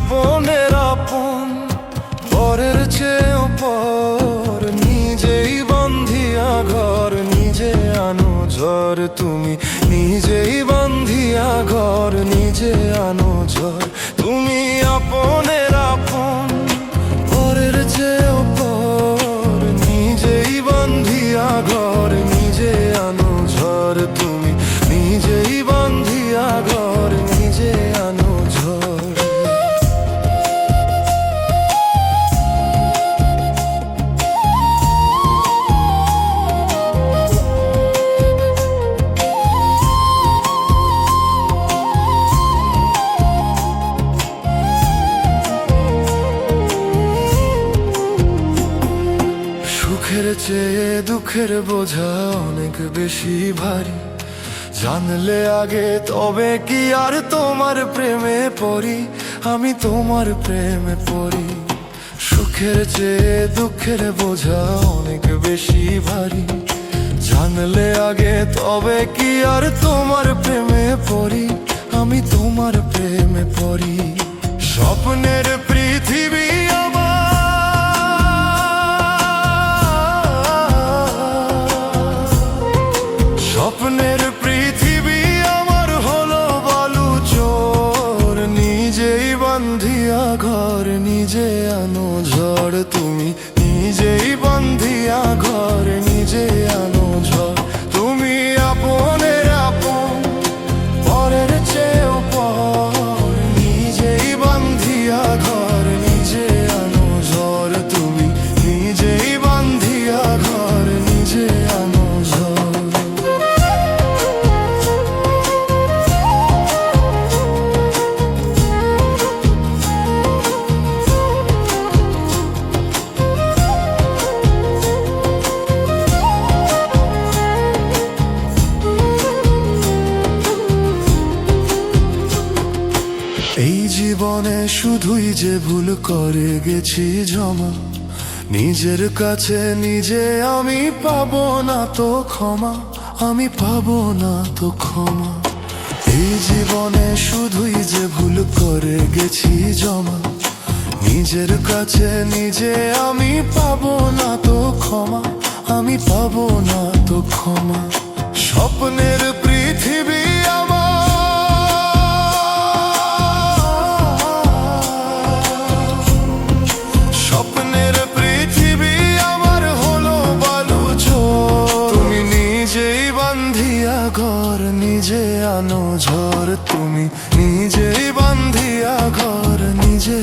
আপনের আপন, পরের চেয়েও পর, নিজেই বান্ধিয়া ঘর, নিজে আনো ঝড়। তুমি নিজেই বান্ধিয়া ঘর, নিজে আনো ঝড়। তুমি আপনের আপন, পরের চেয়েও পর, নিজেই বান্ধিয়া ঘর, নিজে আনো ঝড়। তুমি নিজেই বান্ধিয়া ঘর, নিজে আনো ঝড়। সুখের চেয়ে দুঃখের বোঝা অনেক বেশি ভারী, জানলে আগে তবে কি আর তোমার প্রেমে পড়ি, আমি তোমার প্রেমে পড়ি। সুখের চেয়ে দুঃখের বোঝা অনেক বেশি ভারী, জানলে আগে তবে কি আর তোমার প্রেমে পড়ি, আমি তোমার প্রেমে পড়ি। স্বপ্নের পৃথিবী স্বপ্নের পৃথিবী আমার হলো বালু চোর, নিজেই বান্ধিয়া ঘর, নিজে আনো ঝড়। তুমি নিজেই বান্ধিয়া ঘর, নিজে আনো ঝড়। তুমি আপনের আপন, পরের চেয়েও পর, নিজেই বান্ধিয়া ঘর, নিজে আনো ঝড়। তুমি নিজেই বান্ধিয়া ঘর, নিজে আনো ঝড়। এই জীবনে শুধুই যে ভুল করে গেছি জমা, নিজের কাছে নিজে আমি পাবো না তো ক্ষমা, আমি পাবো না তো ক্ষমা। এই জীবনে শুধুই যে ভুল করে গেছি জমা, নিজের কাছে নিজে আমি পাবো না তো ক্ষমা, আমি পাবো না তো ক্ষমা। স্বপ্নের পৃথিবী স্বপ্নের পৃথিবী আমার হলো বালু চোর, তুমি নিজেই বান্ধিয়া ঘর, নিজে আনো ঝড়। তুমি নিজেই বান্ধিয়া ঘর, নিজে